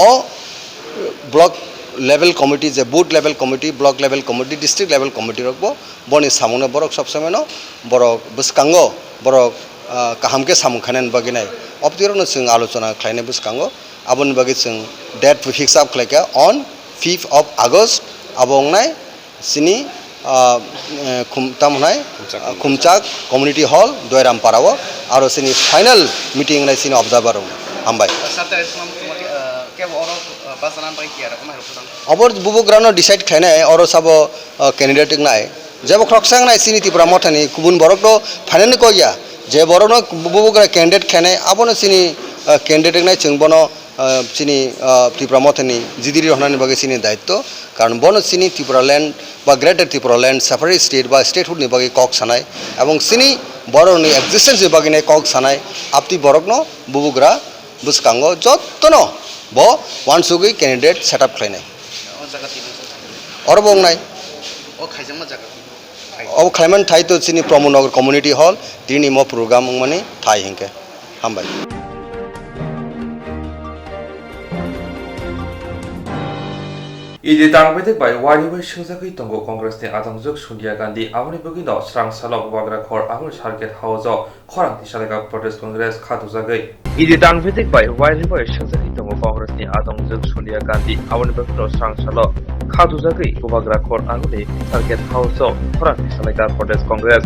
ও ব্লক লেভেল কমিটি যে booth level committee block level committee district level committee রকবো বনি সামনে বরক সব সময় ন বরক বুসকাঙ্গো বরক কাহামকে সামু খানেন বাগিনাই অপতিরন जों আলোচনা খাইনাই বুসকাঙ্গো abon bagi sing date fix up khlaika on 5th of August abongnai sini khumtamnai khumchak community hall doiram parao aro sini final meeting nai sini observer hambai abor bubugrano decide khlainai oro sabo candidate nai jebo khroksang nai sini tipra mothani kubun borok do final ko ya je borok bubugra candidate khlainai abono sini candidate nai chungbono sini Tripura mothani jidiri honani bage sini daitto karon bono sini Tripura land ba greater Tripura land separate state ba statehood ni bage kok sanai ebong sini boro ni existence ni bage ne kok sanai apti borokno bubugra buskango jottono bo wansugui candidate setup khlainai orbong nai o khaijama jaga o khaiman thai to sini promonogar community hall tini mo program mani thai hinke hambai Idi tangbetek bai wari bai shingzakui tongo Congress ni atangjok Sonia Gandhi aboni bugino Swrangchati bagra khor agul sarket hauzo khorang tisaleka Protest Congress khatujagui Idi tangbetek bai wari bai shingzakui tongo Congress ni atangjok Sonia Gandhi aboni bugino Swrangchati khatujagui bagra khor agul sarket hauzo khorang tisaleka Protest Congress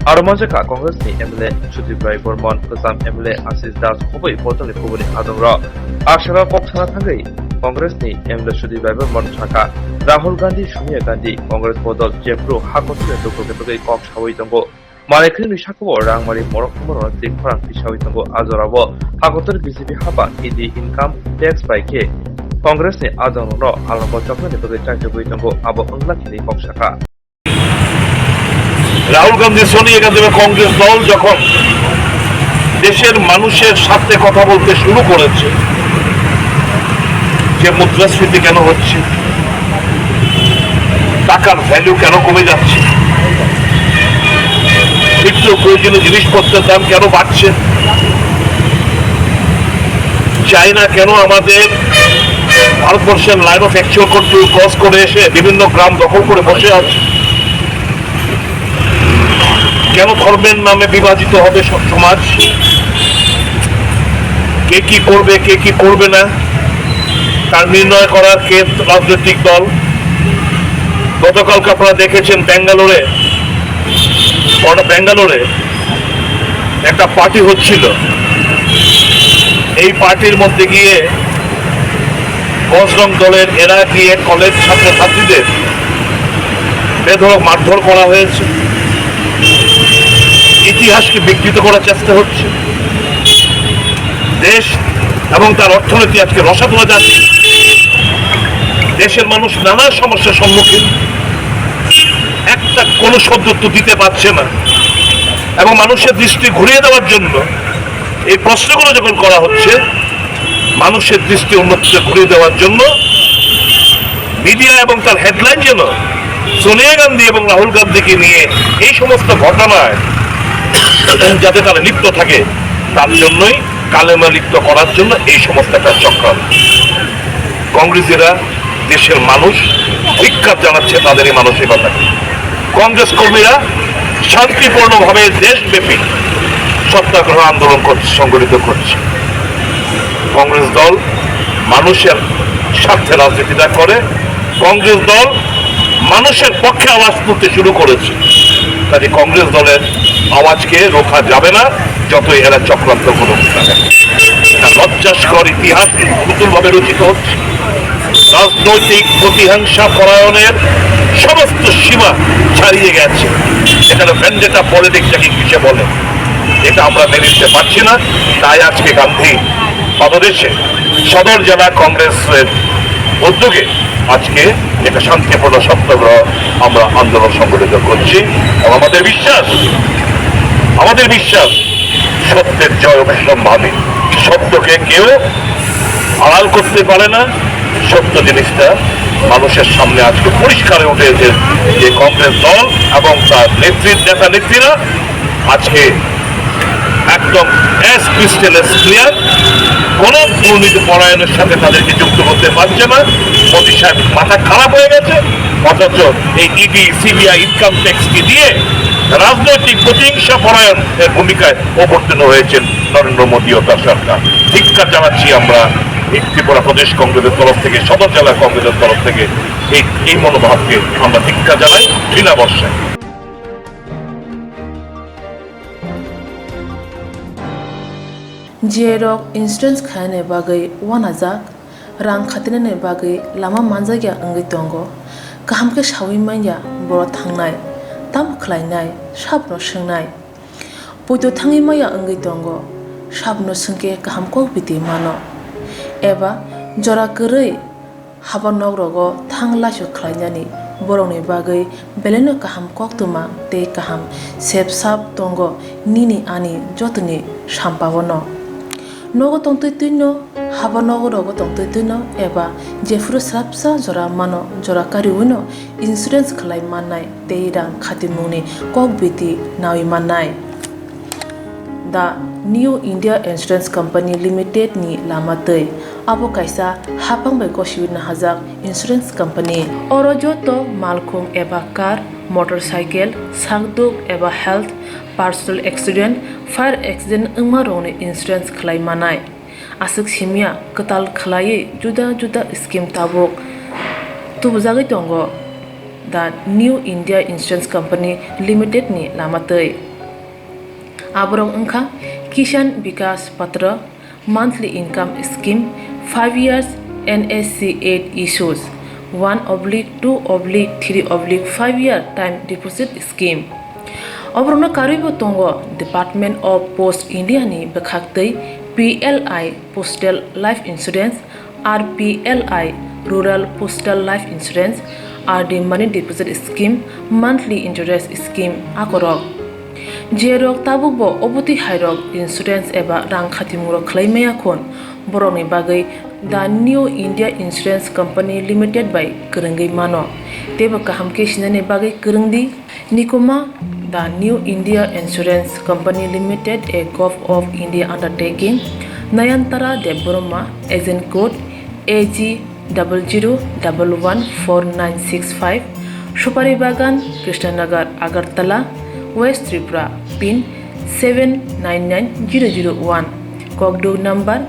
aro manjaka Congress ni MLA Sudiprai Bormon Kasam MLA Asis Das khoboi potoni khoboni adongra ashara koktwma thangai Congress ni MLA Sudiprai Bormon Chaka Rahul Gandhi Sonia Gandhi Congress bodol jepro hakotwe dokoketogai kok sawai tongo Manekhini shakubo rangmari morok morok tik khorang tisawai tongo azorabo hakotor BJP haba idi income tax by ke Congress ni adono alabo chokne togai chaitogoi tongo abo onglakini kok shaka Rahul Gandhi Sonia Gandhi Congress দল যখন দেশের মানুষের সাথে কথা বলতে শুরু করেছে যে মুদ্রাস্ফীতি কেন হচ্ছে টাকার ভ্যালু কেন কমে যাচ্ছে নিত্য প্রয়োজনীয় জিনিসপত্রের দাম কেন বাড়ছে চায়না কেন আমাদের ভারতবর্ষের line of actual control cross করে এসে বিভিন্ন গ্রাম দখল করে বসে আছে কেন ধর্মের নামে বিভাজিত হবে সমাজ কে কি করবে কে কি করবে না তার নির্ণয় করার কে রাজনৈতিক দল গতকালকে আপনারা দেখেছেন ব্যাঙ্গালোরে একটা পার্টি হচ্ছিল এই পার্টির মধ্যে গিয়ে বজরং দলের এরা গিয়ে কলেজ ছাত্রছাত্রীদের বেধড়ক মারধর করা হয়েছে ইতিহাসকে বিকৃত করার চেষ্টা হচ্ছে দেশ এবং তার অর্থনীতি আজকে রসাতলে যাচ্ছে। দেশের মানুষ নানা সমস্যার সম্মুখীন, একটা কোনো সদুত্তর দিতে পারছে না, এবং মানুষের দৃষ্টি ঘুরিয়ে দেওয়ার জন্য এই প্রশ্নগুলো যখন করা হচ্ছে, মানুষের দৃষ্টি অন্যত্র ঘুরিয়ে দেওয়ার জন্য মিডিয়া এবং তার হেডলাইন যেন সোনিয়া গান্ধী এবং রাহুল গান্ধীকে নিয়ে এই সমস্ত ঘটনায় যাতে তারা লিপ্ত থাকে, তার জন্যই কালেমা লিপ্ত করার জন্য এই সমস্ত একটা চক্রান্ত। কংগ্রেসীরা, দেশের মানুষ ধিক্কার জানাচ্ছে তাদের এই মানসিকতাকে। কংগ্রেস কর্মীরা শান্তিপূর্ণভাবে দেশব্যাপী সত্যাগ্রহ আন্দোলন সংগঠিত করছে। কংগ্রেস দল মানুষের স্বার্থে রাজনীতিটা করে, কংগ্রেস দল মানুষের পক্ষে আওয়াজ তুলতে শুরু করেছে। কাজে কংগ্রেস দলের আওয়াজকে রোখা যাবে না, যতই এরা চক্রান্ত করুক না কেন। লজ্জাস্কর ইতিহাস নতুনভাবে রচিত হচ্ছে। রাজনৈতিক প্রতিহিংসা পরায়ণের সমস্ত সীমা ছাড়িয়ে গেছে। এখানে ভেন্ডেটা পলিটিক্স যাকে কিসে বলে, এটা আমরা মেনে নিতে পারছি না। তাই আজকে গান্ধী পাদদেশে সদর জেলা কংগ্রেসের উদ্যোগে আজকে একটা শান্তিপূর্ণ সত্যাগ্রহ আমরা আন্দোলন সংগঠিত করছি। এবং আমাদের বিশ্বাস সত্যের জয় অবিসম্ভাবী। সত্যকে কেউ আড়াল করতে পারে না। সত্য জিনিসটা মানুষের সামনে আজকে পরিষ্কার উঠে এসেছে যে কংগ্রেস দল এবং তার নেতা নেত্রীরা আজকে একদম এস ক্রিস্টাল ক্লিয়ার, কোন দুর্নীতি পরায়ণের সাথে তাদেরকে যুক্ত করতে পারছে না। মোদী সাহেব মাথা খারাপ হয়ে গেছে, অথচ এই ইডি, সিবিআই, ইনকাম ট্যাক্সকে দিয়ে রাজনৈতিক প্রতিহিংসা পরায়ণের ভূমিকায় অবতীর্ণ হয়েছেন নরেন্দ্র মোদী ও তার সরকার। ধিক্কার জানাচ্ছি আমরা এই ত্রিপুরা প্রদেশ কংগ্রেসের তরফ থেকে, সদর জেলা কংগ্রেসের তরফ থেকে এই মনোভাবকে আমরা ধিক্কার জানাই, ঘৃণা বর্ষায়। जेरक इन्सुरेन्स खाने बागै वानाजाक रां खातिने बागै लामा मानजागिया अंगै दंगो गाहामके सावै माइया बर' थांनाय ताम खलायनाय साबनो सोंनाय पयतो थाङै माइया अंगै दंगो साबनो सोंके गाहामको बिदि मानो एबा जरा गोरै हाबा नगरगो थां लासो खलायनानै बर'नि बागै बेलेनो गाहाम कक्तमा ते गाहाम सेब साब दंगो निनि आनि जतनि साम्पावनो नगो तंतैनो हाबा नगरगो तंतैनो एबा जेफुर स्राबसा जरा मानो जरा कारिउनो इन्सुरेन्स खलाय माननाय ते रां खातिमुनि कक बिदि नावि माननाय दा new India insurance company limited नि लामातै आबो कायसा हाफांबाय गसिउनो हाजाक इन्सुरेन्स कंपनी अरजतो मालखुं एबा कार मोटरसाइकेल सागदुक एबा health personal accident fire accident अंगमा रंगनि इन्सुरेन्स खलाय मानाय आसक सिमिया कताल खलायै जुदा जुदा स्कीम ताबुक तुबजागै दंगो दा new India insurance company limited नि लामातै आबरं अंखा किसान विकास पत्र monthly income scheme 5 years NSC 8 issues 1/2/3/5 year time deposit scheme अब्रनो कारिबो तंगो डिपार्टमेंट ऑफ पोस्ट इंडिया नि बखाक्तै PLI postal life insurance RPLI rural postal life insurance RD money deposit scheme monthly interest scheme आकरक जेरक ताबुबो अबति हायरक इन्सुरेन्स एबा रां खातिमुरो खलायमाया खन बर'नि बागै दा new India insurance company limited बाय गोरोंगै मानो तेबो गाहामके सिनानै बागै गोरोंदि निकुमा दा new India insurance company limited a gov of India undertaking Nayantara Debbarma agent code AG00114965 Supari Bagan Krishnanagar Agartala west Tripura pin 799001 ककदुक नम्बर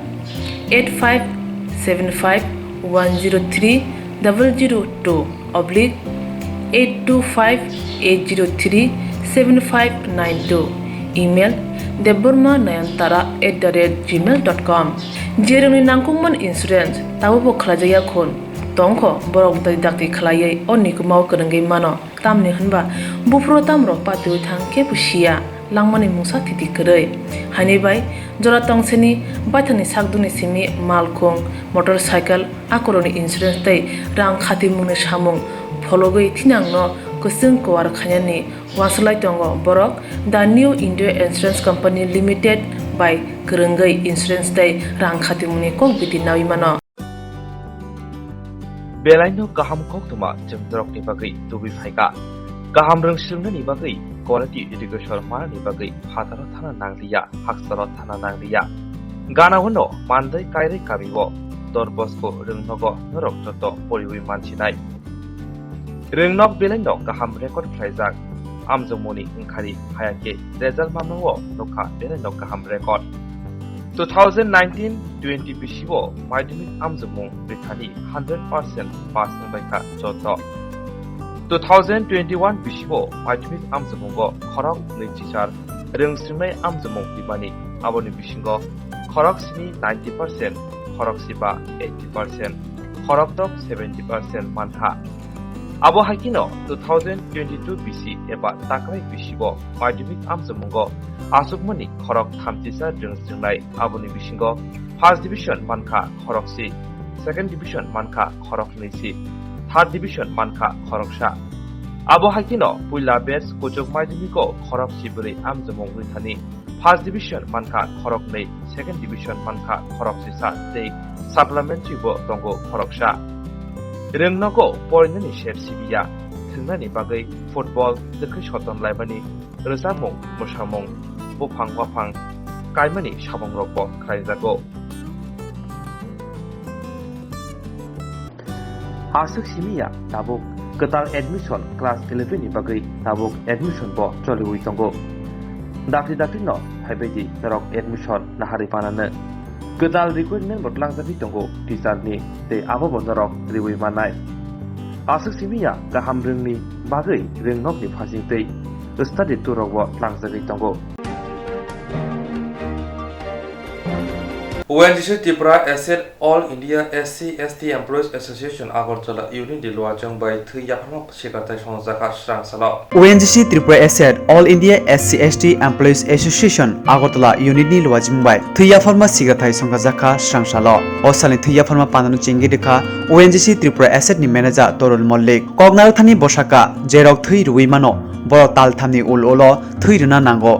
85751002/8258037592 email debburma9antara@gmail.com जेरंनि नांगौमोन इन्सुरेन्स ताबो खलाजाया खन तंखो बरक दाक्ति खलायै अनिकुमाव गोरोंगै मानो तामनि होनबा बुफ्रो तामरो पातु थांखे पुसिया langmani mungsa titi kerei hani bai jora tongseni baithani sakduni simi malkhung motorcycle akoroni insurance tei rang khati mungni samung phologoi thinangno kusung kwar khanyani waslai tongo borok the new India Insurance Company Limited by Kerenggai Insurance tei rang khati mungni kok biti nawi mano Belaino kaham Koktwma jengdrok ni bagai tubi phaika kaham rengsilna ni bagai quality education mana ni bagai hataro thana nanglia haksaro thana nanglia gana wono mandai kaire kabibo dorbosko rengnogo norok joto poriwi manchinai rengnok belaino kaham record phlaijak amjomoni ingkhari hayake result mamno nokha belaino kaham record 2019-20 bisibo madhyamik amjomung bithani 100% pass baika joto 2021 bisibo madhyamik amjomungo khorok neichar rengsimnai amjomung bimani aboni bisingo khorok sini 90% khorok siba 80% khorok tok 70% mantha abo hakino 2022 BC eba takrai bisibo madhyamik amjomungo asukmani khorok thamtisa rengsingnai aboni bisingo first division mankha khorok si second division mankha khorok neisi third division mankha khorok sa abo hakino puila batch kojok madhyamiko khorok siburi amjomung rithani first division mankha khorok nei second division mankha khorok si sa tei supplementary bo tongo khorok sa rengnogo porinani shep sibiya thunani bagai football dekhi shoton laibani rojamung mosamung bufang wafang kaimani sabong rokbo khlaijago asuk simiya tabuk ketal admission class 11 ni bagai tabuk admission bo choliwi tongo dakri no haibeji tarok admission nahari panana ketal recruitment botlang jabi tongo teacher ni te abo bondarok riwi manai asuk simiya gaham rengni bagai rengnok ni phasing tei study turok langjabi tongo ONGC Tripura Asset All India SC/ST Employees Association Agartala Union di luajang bai thuyapharma sekretai songjaka Swrangchati ONGC Tripura Asset All India SC/ST Employees Association Agartala Unit ni luajang bai thuyapharma sekretai songjaka Swrangchati osali thuyapharma pananu chengidika ONGC Tripura Asset ni manager Torul Mollik Koknar thani bosaka jerok thui ruwi mano boro tal thamni ul thuiruna nango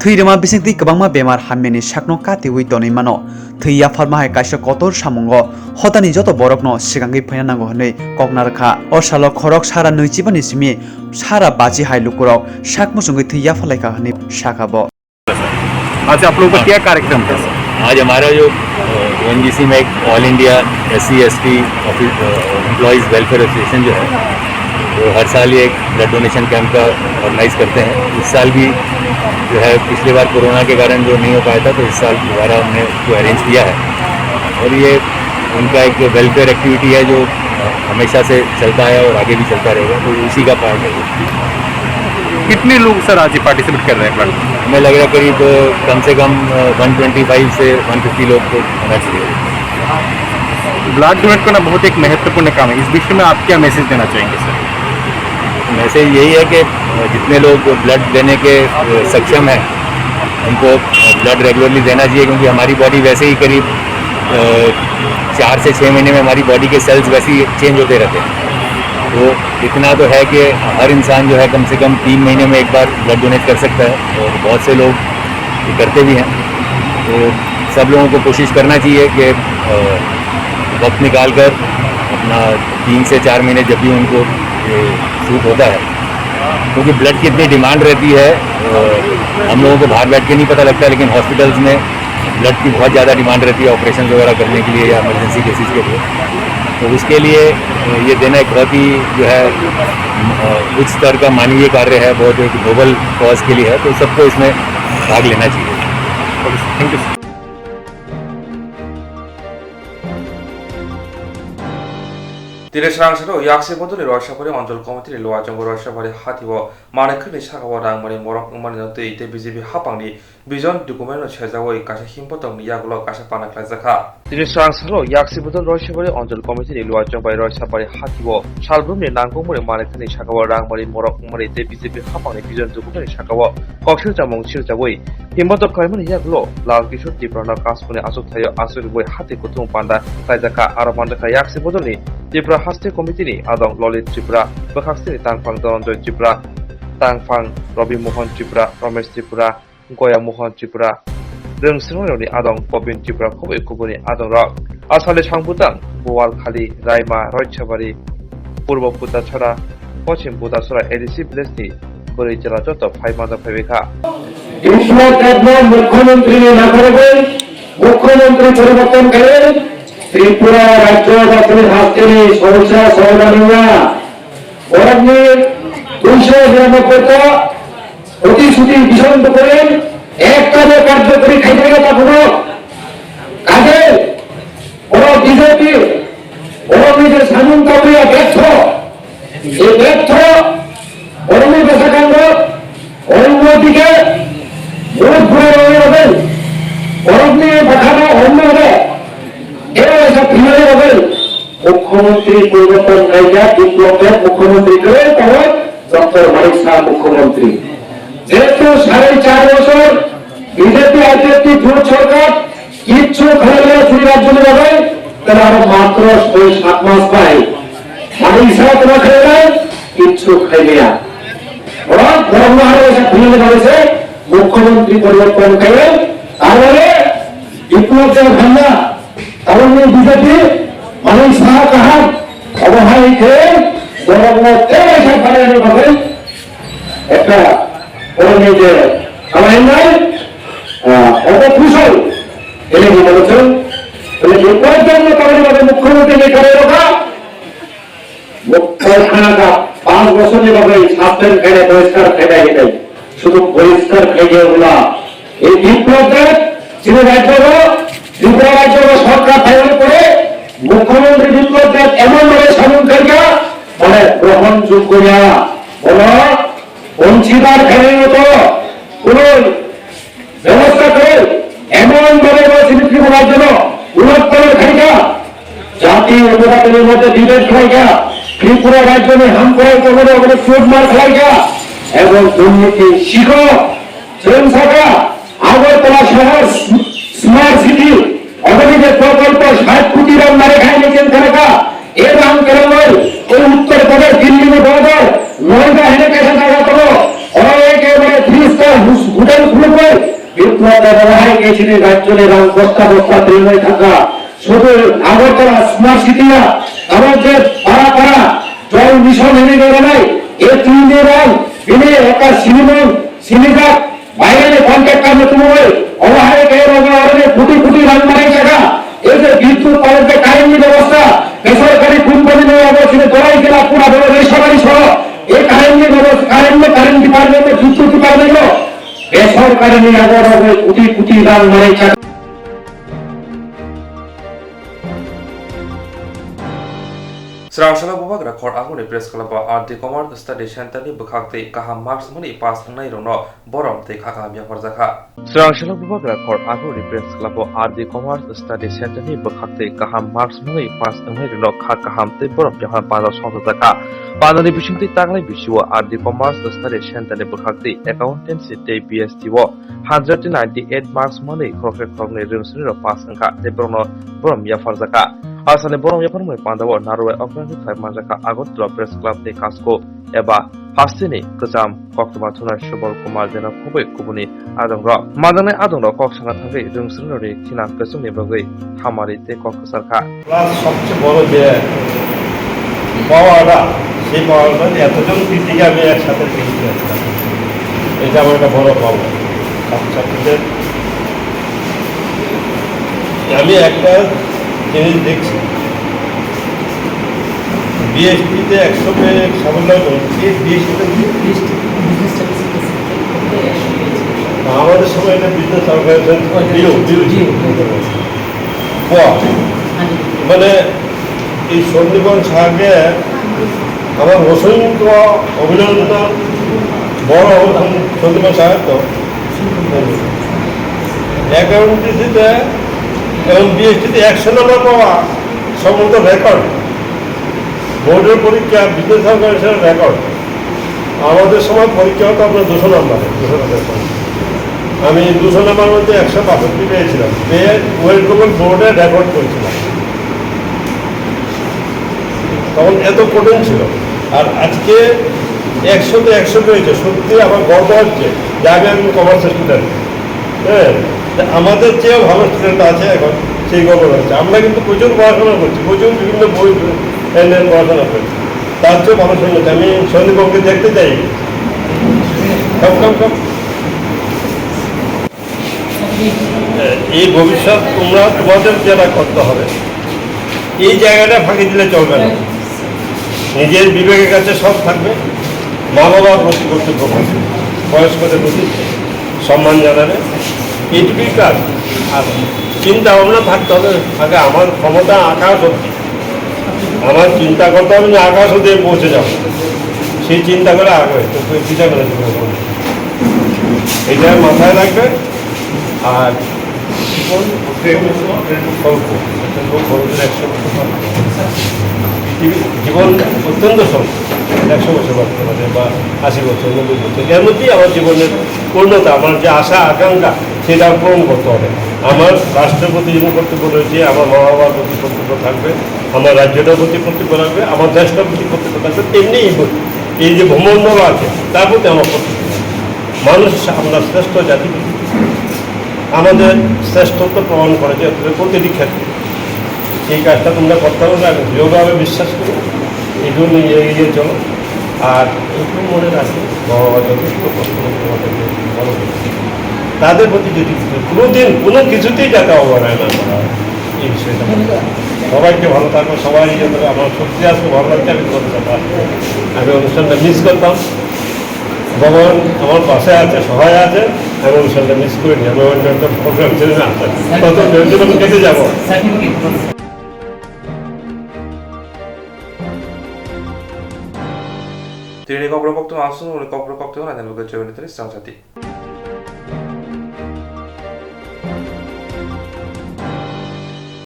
thuiruma bisingti kabangma bemar hammeni sakno kati hui tonai mano thuiya pharma hai kaisa kotor samungo hotani joto borokno sigangi phaina nango honei koknarkha osalo khorok sara noichibani simi sara baji hai lukurok sakmusungi thuiya phalaika honei sakabo आज आप लोगों का क्या कार्यक्रम था? आज हमारा जो ओएनजीसी में एक all India SC/ST employees welfare association जो है वो हर साल ये एक ब्लड डोनेशन कैंप का ऑर्गेनाइज करते हैं। इस साल भी जो है पिछली बार कोरोना के कारण जो नहीं हो पाया था तो इस साल दोबारा हमने उसको अरेंज किया है और ये उनका एक वेलफेयर एक्टिविटी है जो हमेशा से चलता है और आगे भी चलता रहेगा तो उसी का पार्ट है। कितने लोग सर आज पार्टिसिपेट कर रहे हैं ब्लड? हमें लग रहा है करीब कम से कम 125 से 150 लोग को होना चाहिए। ब्लड डोनेट करना बहुत एक महत्वपूर्ण काम है, इस विषय में आप क्या मैसेज देना चाहेंगे सर? मैसेज यही है कि जितने लोग ब्लड देने के सक्षम हैं उनको ब्लड रेगुलरली देना चाहिए क्योंकि हमारी बॉडी वैसे ही करीब 4 से 6 महीने में हमारी बॉडी के सेल्स वैसे ही चेंज होते रहते हैं। तो इतना तो है कि हर इंसान जो है कम से कम 3 महीने में एक बार ब्लड डोनेट कर सकता है और बहुत से लोग ये करते भी हैं। तो सब लोगों को कोशिश करना चाहिए कि वक्त निकाल कर अपना 3 से 4 महीने जब भी उनको सूट होता है क्योंकि ब्लड की इतनी डिमांड रहती है हम लोगों को बाहर बैठ के नहीं पता लगता लेकिन हॉस्पिटल्स में ब्लड की बहुत ज़्यादा डिमांड रहती है ऑपरेशन वगैरह करने के लिए या इमरजेंसी केसेस के लिए। तो उसके लिए ये देना एक बहुत ही जो है उच्च स्तर का मानवीय कार्य है, बहुत एक नोबल कॉज के लिए है तो सबको इसमें भाग लेना चाहिए। Thank you. দিনে স্রাংসালো ইয়াকসি বদলে রয়সাবাড়ি অঞ্চল কমিটির লোয়াজঙ্গ রয়সাবাড়ি হাতিব মানেখনি সাগাওয়া রাংমানি মরক মানি নতে বিজেপি হাপাংনি বিজন ডকুমেন্ট সেজাওই কাছে হিমপতং ইয়াগুলো কাছে পানাকলাই জাখা দিনে স্রাংসালো ইয়াকসি বদল রয়সাবাড়ি অঞ্চল কমিটির লোয়াজঙ্গ রয়সাবাড়ি হাতিব সালব্রমনি নাঙ্গমরে মানেখনি সাগাওয়া রাংমানি মরক মানি বিজেপি হাপাংনি বিজন ডকুমেন্ট সাগাওয়া কক্সিল জামং সিরজাওই হিমপত খাইমানি ইয়াগুলো লাল কিশোর ত্রিপুরা কাশফুনি আসুক থাইও আসুর বই হাতে কুতুম পান্ডা কাইজাকা আরো পান্ডা ইয়াকসি বদলনি ত্রিপুরা হাস্তে কমিটিनि आदं ललित त्रिपुरा बखाक्सिनि तांफां धनन्जय त्रिपुरा तांफां रवि मोहन त्रिपुरा रमेश त्रिपुरा गया मोहन त्रिपुरा रोंस्रोंनि आदं पबिन त्रिपुरा खबै कुबुनि आदं रक आसाले सांबुतां बवालखाली रायमा रयसाबारि पूर्व पुताछरा पश्चिम पुताछरा एडिसि भिलेजनि बोरै जिल्ला जत फाइमादा फाइबेखा मुख्यमंत्री परिवर्तन करें त्रिपुरा राज्य अपने हाथे समस्या समाधान हुआ और अपने 299 का प्रतिश्रुति विषम करें एक काजे कार्यकरी खाइए तखनो काजे और बीजेपी और निजे सानुन काबरिया व्यर्थ ये व्यर्थ और में दशकांड और उन्नतिके बहुत बुरे होने और अपने बखाना होने मुख्यमंत्री परिवर्तन करेगा डिप्लोमेट मुख्यमंत्री करें तब डॉक्टर मानिक शाह मुख्यमंत्री जेहेतु 4.5 বছর বিজেপি আইপিএফটি জোট সরকার কিচ্ছু খেলে ফ্রি রাজ্য যাবে তারা মাত্র 7 মাস পায় মানিক শাহ তোরা খেলে কিচ্ছু খাইবে না ওরা ধর্মহারে এসে ফিরে যাবে মুখ্যমন্ত্রী পরিবর্তন করে তাহলে ডিপ্লোমেট ভান্ডা তাহলে বিজেপি মানিক শাহ কাহা অবহাই খেয়ে জনগণকে এসে ফাড়ানো হবে একটা ওরা যে আমার নাই অপকুশল এনে কি বলেছেন বলে ডিপ্লোমেট জন্য মুখ্যমন্ত্রী করে রাখা মুখ্যখানাটা 5 বছরের ভাবে ছাত্রের খেয়ে বহিষ্কার খেয়ে এটাই শুধু বহিষ্কার খেয়ে ওগুলা এই ডিপ্লোমেট ছিল রাজ্য ত্রিপুরা রাজ্য সরকার ফাইল করে মুখ্যমন্ত্রী ডিপ্লোমেট এমন ভাবে সামন করিয়া মানে গ্রহণযোগ্য না বলো অংশীদার খেলের মতো কোন ব্যবস্থা করে এমন ভাবে ত্রিপুরার জন্য উন্নততর খাইকা জাতি অনুবাদের মধ্যে বিভেদ খাইকা ত্রিপুরা রাজ্যে হাম করে ওখানে ফুটমার খাইকা এবং দুর্নীতি শিখো শ্রমশাখা আগরতলা শহর স্মার্ট সিটি অবৈধ প্রকল্প 60 কোটি টাকা মারে খাই নিয়েছেন কারকা এর নাম করে নয় ওই উত্তরপ্রদেশ দিল্লি বর্ডার নয়ডা হেনে কাছে টাকা তো একেবারে 3 স্টার হোটেল খুলে বিপ্লব ব্যবহার গেছিলেন রাজ্যের রাম বস্তা বস্তা ট্রেনে থাকা শুধু আগরতলা স্মার্ট সিটি না আমাদের পাড়া পাড়া জল মিশন এনে গেল নাই এই 3 দিন দিনে একটা সিনেমা বাইরে কন্ট্রাক্ট কাজ নতুন হয় অবহারে কে রঙে কোটি কোটি রান মারে টাকা এই যে বিদ্যুৎ পালনকে কারেন্ট ব্যবস্থা বেসরকারি কোম্পানি নিয়ে অবস্থিত দলাই জেলা পুরা বড় বেসরকারি সহ এই কারেন্ট ডিপার্টমেন্ট বিদ্যুৎ ডিপার্টমেন্ট বেসরকারি নিয়ে আবার কোটি কোটি রান মারে টাকা Swrangchati bubak rakor aguni press club art commerce study center ni bukhakte kaham marks mani pass nai rono borom te khaka mya parjaka Swrangchati bubak rakor aguni press club art commerce study center ni bukhakte kaham marks mani pass nai rono khaka ham te borom ya pada sonjaka pada ni bisingti taglai bisiwa art commerce study center ni bukhakte accountancy te BST wo 198 marks mani khokhe khokne rimsni ro pass angka te borom ya parjaka Asane borong yapar mai pandawa narwai afrangi thai manjaka agotla press club ni kasko eba hastini kajam Koktwma thuna shobol kumar jena khobei kubuni adong ro madane adong ro kok sanga thangai rungsri ri thina kasung ni bagai hamari te kok sarka class সবচেয়ে বড় যে পাওয়াটা সেই পাওয়াটা এতজন কৃতিকে আমি একসাথে পেয়েছি এটা আমার একটা বড় পাওয়া ছাত্রছাত্রীদের আমি একটা জিনিস দেখছি বিএসপিতে 100 পেয়ে সাফল্য বিএসপিতে আমাদের সময় এটা বিজনেস অর্গানাইজেশন মানে এই সন্দীপন সাহাকে আমার অসংখ্য অভিনন্দন। বড় সন্দীপন সাহেব তো অ্যাকাউন্টেন্সিতে এবং বিএসটিতে 100 নম্বর পাওয়া সমস্ত রেকর্ড, বোর্ডের পরীক্ষা বিদ্যুৎ অর্গানাইজেশনের রেকর্ড। আমাদের সময় পরীক্ষা হতো আপনার 200 নম্বরে, 200 নম্বর। আমি 200 নম্বর মধ্যে 165 পেয়েছিলাম, পেয়ে ওয়েস্ট বেঙ্গল বোর্ডে রেকর্ড করেছিলাম। তখন এত কঠিন ছিল। আর আজকে 100-তে 100 পেয়েছে, সত্যি আমার গর্ব হচ্ছে যে আমি একজন কমার্স স্টুডেন্ট। হ্যাঁ, আমাদের চেয়েও ভালো স্টুডেন্ট আছে এখন, সেই গর্ব হচ্ছে। আমরা কিন্তু প্রচুর পড়াশোনা করছি, প্রচুর বিভিন্ন বই এনে পড়াশোনা করছি, তার চেয়েও ভালো শুনেছি। আমি সন্দীপকে দেখতে চাই। এই ভবিষ্যৎ তোমাদের যেটা করতে হবে, এই জায়গাটা ফাঁকি দিলে চলবে না। নিজের বিবেকের কাছে সব থাকবে, মা বাবার প্রতি কর্তব্য থাকবে, বয়স্কদের প্রতি সম্মান জানাবে, এইটুকুই কাজ। আর চিন্তা ভাবনা থাকতে হবে, আগে আমার ক্ষমতা আকাশ অব্দি, আমার চিন্তা করতে হবে যে আকাশ অব্দি পৌঁছে যাব, সেই চিন্তা করে আগে চিন্তা করে এটা মাথায় রাখবে। আর জীবন অত্যন্ত স্বল্প, 100 বছর বাঁচতে পারে বা 80 বছর, 90 বছর, এর মধ্যেই আমার জীবনের পূর্ণতা, আমার যে আশা আকাঙ্ক্ষা সেটা পূরণ করতে হবে। আমার রাষ্ট্রের প্রতি যেমন কর্তব্য রয়েছে, আমার মা বাবার প্রতি কর্তব্য থাকবে, আমার রাজ্যটার প্রতি কর্তব্য থাকবে, আমার দেশটার প্রতি কর্তব্য থাকবে, তেমনি এই যে ভূমণ্ডল আছে তার প্রতি আমার কর্তব্য। মানুষ আমরা শ্রেষ্ঠ জাতি, আমাদের শ্রেষ্ঠত্ব প্রমাণ করেছে প্রতিটি ক্ষেত্রে। এই কাজটা তোমরা করতে হবে, আমি দৃঢ়ভাবে বিশ্বাস করি। এই জন্য এগিয়ে চলো। আর একটু মনে রাখি, বাবা যথেষ্ট কষ্ট তোমাদেরকে ভালো করছে, তাদের প্রতি যদি কোনোদিন কোনো কিছুতেই যাতে অবহেলা না করা হয়, এই বিষয়টা সবাইকে ভালো থাকবে। সবাই আমার সত্যি আসবে, ভালো লাগছে। আমি তোমাদের সাথে আমি অনুষ্ঠানটা মিস করতাম, ভগবান আমার পাশে আছে, সহায় আছে। আমি অনুষ্ঠানটা মিস করিনি, আমি অন্য একটা প্রোগ্রাম ছেড়ে না আসতাম, তত আমি কেটে যাবো। তিনি Kokborok Koktwma আসুন, Kokborok Koktwma, dan Swrangchati.